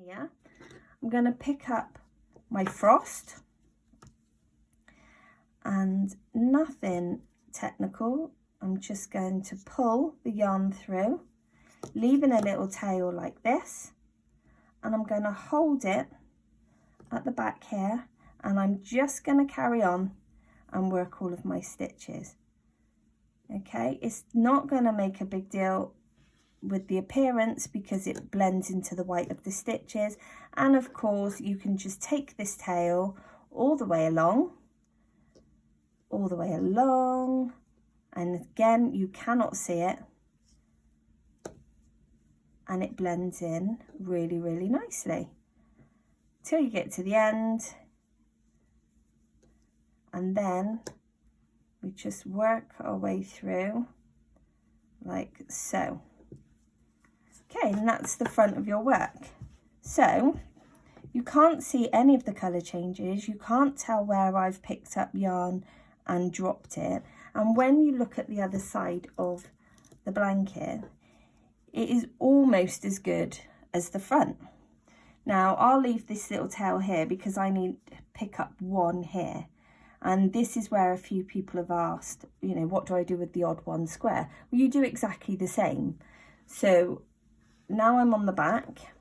here, I'm going to pick up my frost, and nothing technical. I'm just going to pull the yarn through, leaving a little tail like this, and I'm going to hold it at the back here, and I'm just going to carry on and work all of my stitches. Okay, it's not going to make a big deal with the appearance because it blends into the white of the stitches, and of course you can just take this tail all the way along, and again you cannot see it, and it blends in really, really nicely till you get to the end, and then we just work our way through like so. Okay, and that's the front of your work. So you can't see any of the colour changes, you can't tell where I've picked up yarn and dropped it, and when you look at the other side of the blanket, it is almost as good as the front. Now I'll leave this little tail here because I need to pick up one here, and this is where a few people have asked, you know, what do I do with the odd one square? Well, you do exactly the same. So now I'm on the back.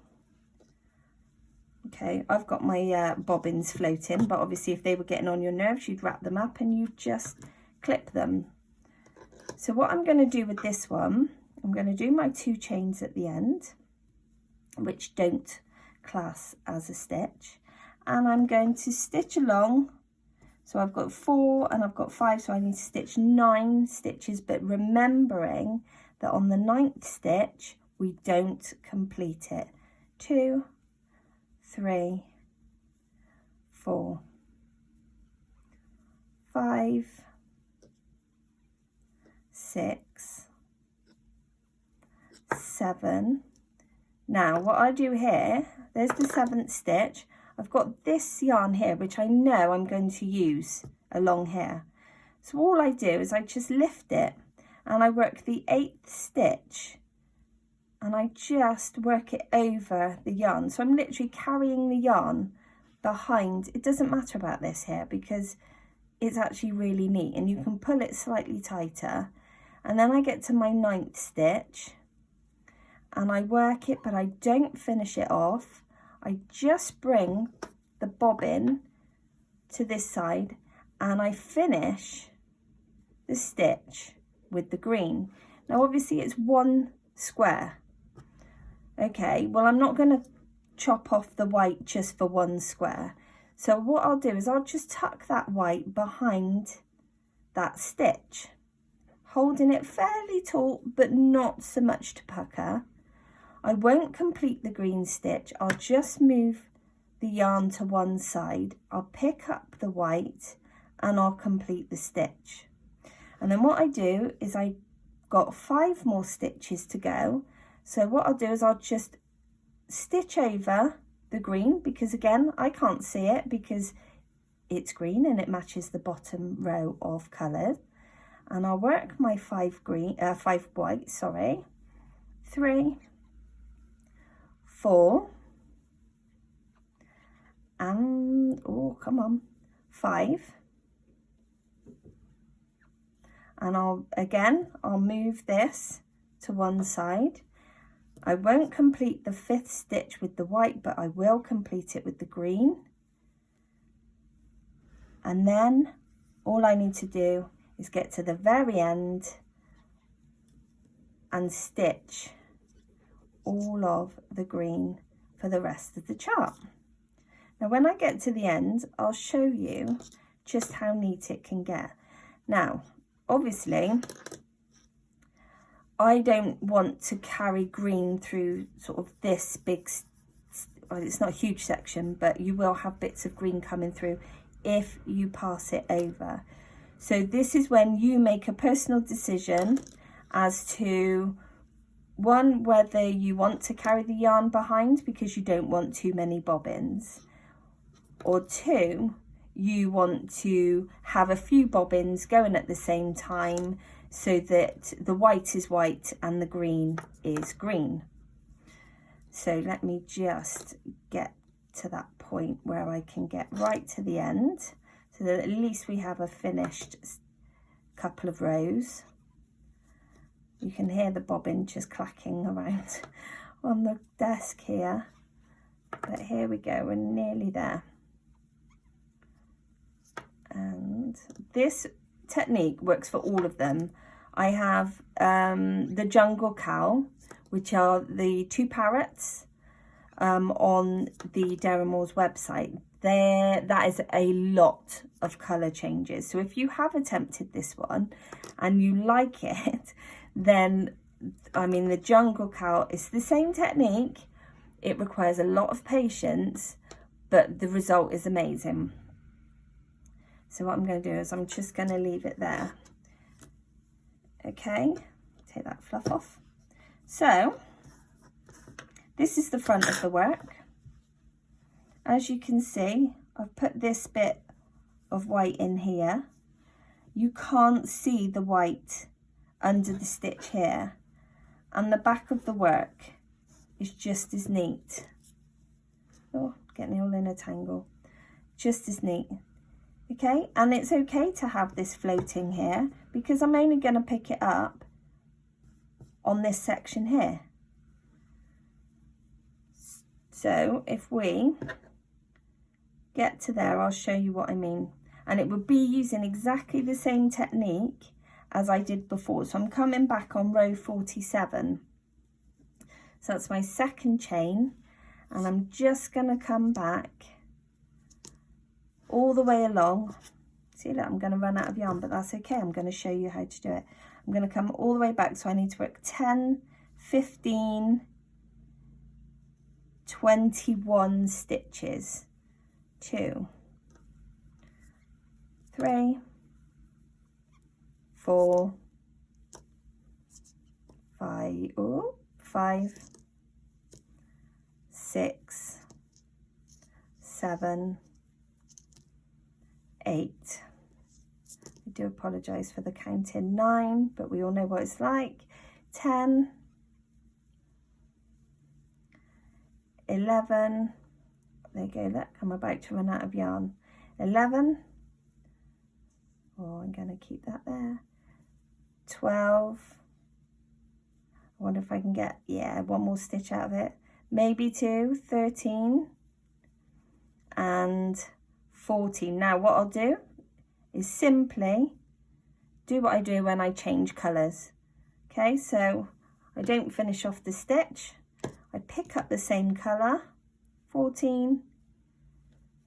Okay, I've got my bobbins floating, but obviously if they were getting on your nerves, you'd wrap them up and you just clip them. So what I'm going to do with this one, I'm going to do my 2 chains at the end, which don't class as a stitch, and I'm going to stitch along. So I've got 4 and I've got 5, so I need to stitch 9 stitches, but remembering that on the 9th stitch we don't complete it. 2, 3, 4, 5, 6, 7. Now what I do here, there's the 7th stitch. I've got this yarn here which I know I'm going to use along here. So all I do is I just lift it and I work the 8th stitch, and I just work it over the yarn. So I'm literally carrying the yarn behind. It doesn't matter about this here because it's actually really neat, and you can pull it slightly tighter. And then I get to my 9th stitch and I work it, but I don't finish it off. I just bring the bobbin to this side and I finish the stitch with the green. Now obviously it's 1 square. Okay, well I'm not going to chop off the white just for 1 square. So what I'll do is I'll just tuck that white behind that stitch, holding it fairly taut but not so much to pucker. I won't complete the green stitch, I'll just move the yarn to one side, I'll pick up the white and I'll complete the stitch. And then what I do is I got 5 more stitches to go. So what I'll do is I'll just stitch over the green, because again I can't see it because it's green and it matches the bottom row of colours, and I'll work my 5 white, 3, 4, and oh come on, 5, and I'll move this to one side. I won't complete the 5th stitch with the white, but I will complete it with the green. And then all I need to do is get to the very end and stitch all of the green for the rest of the chart. Now when I get to the end, I'll show you just how neat it can get. Now obviously I don't want to carry green through sort of this big, well, it's not a huge section, but you will have bits of green coming through if you pass it over. So this is when you make a personal decision as to, one, whether you want to carry the yarn behind because you don't want too many bobbins, or 2, you want to have a few bobbins going at the same time so that the white is white and the green is green. So let me just get to that point where I can get right to the end, so that at least we have a finished couple of rows. You can hear the bobbin just clacking around on the desk here, but here we go, we're nearly there. And this technique works for all of them. I have the jungle cow, which are the 2 parrots on the Deramores website. That is a lot of colour changes. So if you have attempted this one and you like it, then, I mean, the jungle cow is the same technique. It requires a lot of patience, but the result is amazing. So what I'm going to do is I'm just going to leave it there. Okay, take that fluff off. So this is the front of the work. As you can see, I've put this bit of white in here. You can't see the white under the stitch here, and the back of the work is just as neat. Oh, getting all in a tangle. Just as neat. Okay, and it's okay to have this floating here because I'm only going to pick it up on this section here. So if we get to there, I'll show you what I mean. And it would be using exactly the same technique as I did before. So I'm coming back on row 47. So that's my second chain, and I'm just going to come back all the way along. See, look, I'm going to run out of yarn, but that's okay. I'm going to show you how to do it. I'm going to come all the way back, so I need to work 10, 15, 21 stitches. 2, 3, 4, 5, 6, 7, 8. I do apologise for the counting. 9, but we all know what it's like. 10, 11. There you go, look, I'm about to run out of yarn. 11. Oh, I'm going to keep that there. 12. I wonder if I can get, yeah, one more stitch out of it. Maybe 2. 13. And 14. Now what I'll do is simply do what I do when I change colours. Okay, so I don't finish off the stitch. I pick up the same colour. 14.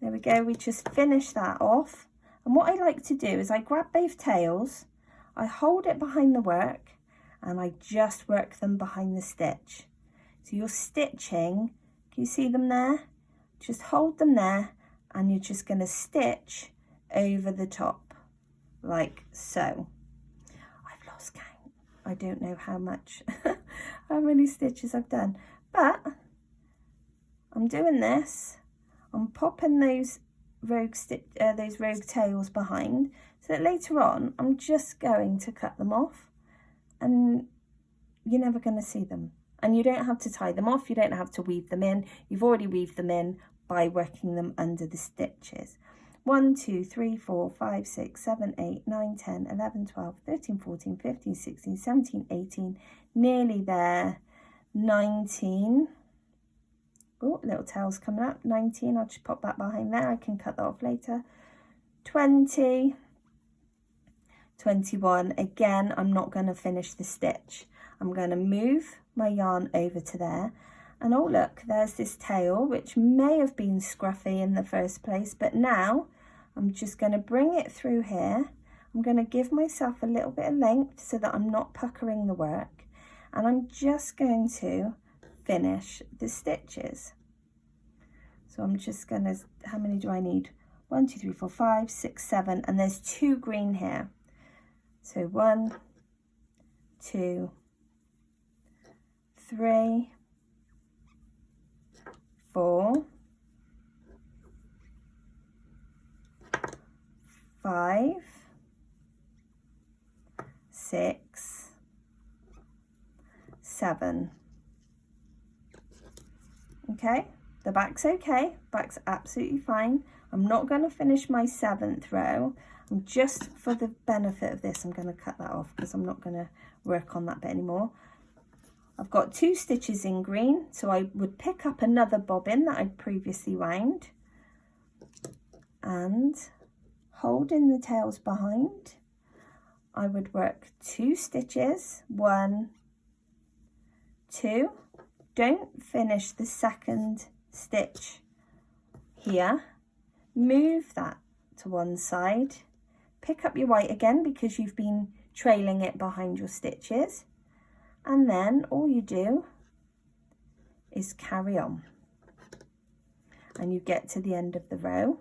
There we go, we just finish that off. And what I like to do is I grab both tails, I hold it behind the work, and I just work them behind the stitch. So you're stitching, can you see them there? Just hold them there, and you're just going to stitch over the top, like so. I've lost count. I don't know how many stitches I've done, but I'm doing this. I'm popping those rogue tails behind, so that later on I'm just going to cut them off, and you're never going to see them. And you don't have to tie them off. You don't have to weave them in. You've already weaved them in by working them under the stitches. 1, 2, 3, 4, 5, 6, 7, 8, 9, 10, 11, 12, 13, 14, 15, 16, 17, 18, nearly there, 19. Oh, little tails coming up. 19, I'll just pop that behind there. I can cut that off later. 20, 21. Again, I'm not going to finish the stitch. I'm going to move my yarn over to there. And oh, look, there's this tail, which may have been scruffy in the first place, but now I'm just going to bring it through here. I'm going to give myself a little bit of length so that I'm not puckering the work. And I'm just going to finish the stitches. So I'm just going to, how many do I need? 1, 2, 3, 4, 5, 6, 7, and there's 2 green here. So 1, 2, 3, 4, 5, 6, 7, Okay, the back's okay, back's absolutely fine. I'm not going to finish my 7th row. I'm just, for the benefit of this, I'm going to cut that off because I'm not going to work on that bit anymore. I've got 2 stitches in green, so I would pick up another bobbin that I'd previously wound and holding the tails behind, I would work 2 stitches, 1, 2. Don't finish the 2nd stitch here. Move that to one side. Pick up your white again because you've been trailing it behind your stitches. And then all you do is carry on. And you get to the end of the row.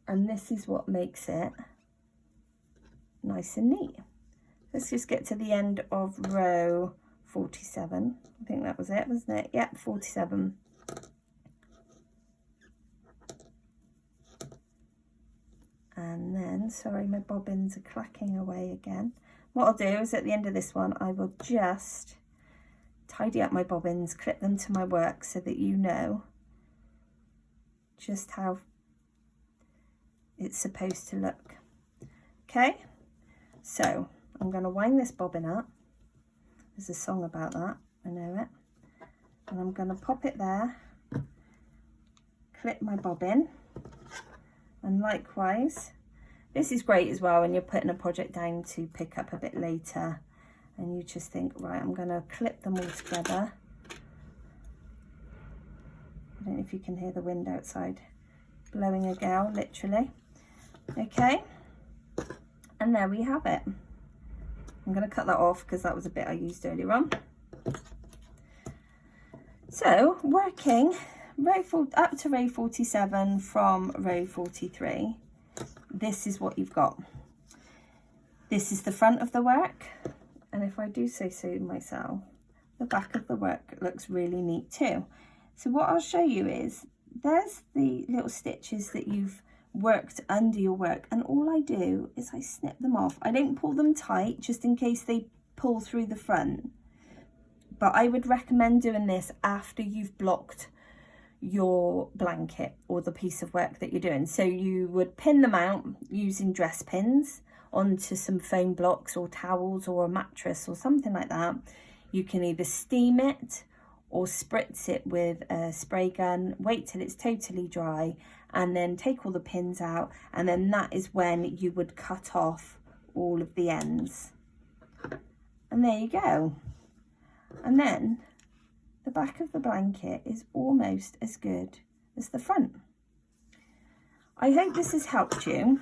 And this is what makes it nice and neat. Let's just get to the end of row 47. I think that was it, wasn't it? Yep, 47. And then, sorry, my bobbins are clacking away again. What I'll do is at the end of this one, I will just tidy up my bobbins, clip them to my work so that you know just how it's supposed to look. Okay, so I'm going to wind this bobbin up. There's a song about that, I know it. And I'm going to pop it there, clip my bobbin, and likewise, this is great as well when you're putting a project down to pick up a bit later and you just think, right, I'm going to clip them all together. I don't know if you can hear the wind outside blowing a gale, literally. Okay, and there we have it. I'm going to cut that off because that was a bit I used earlier on. So working up to row 47 from row 43, this is what you've got. This is the front of the work, and if I do say so myself, the back of the work looks really neat too. So what I'll show you is there's the little stitches that you've worked under your work, and all I do is I snip them off. I don't pull them tight just in case they pull through the front, but I would recommend doing this after you've blocked your blanket or the piece of work that you're doing. So you would pin them out using dress pins onto some foam blocks or towels or a mattress or something like that. You can either steam it or spritz it with a spray gun, wait till it's totally dry, and then take all the pins out, and then that is when you would cut off all of the ends. And there you go. And then the back of the blanket is almost as good as the front. I hope this has helped you.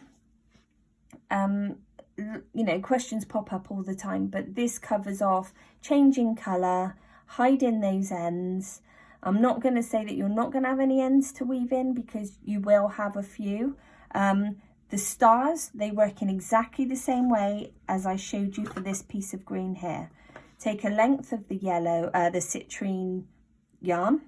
You know, questions pop up all the time, but this covers off changing colour, hiding those ends. I'm not going to say that you're not going to have any ends to weave in, because you will have a few. The stars, they work in exactly the same way as I showed you for this piece of green here. Take a length of the yellow, the citrine yarn,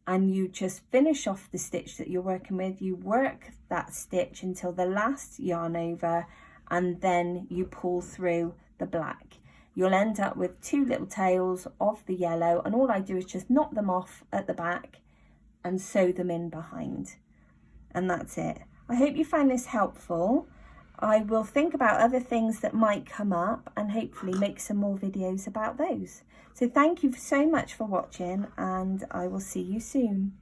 and you just finish off the stitch that you're working with. You work that stitch until the last yarn over, and then you pull through the black. You'll end up with 2 little tails of the yellow, and all I do is just knock them off at the back and sew them in behind, and that's it. I hope you find this helpful. I will think about other things that might come up and hopefully make some more videos about those. So thank you so much for watching, and I will see you soon.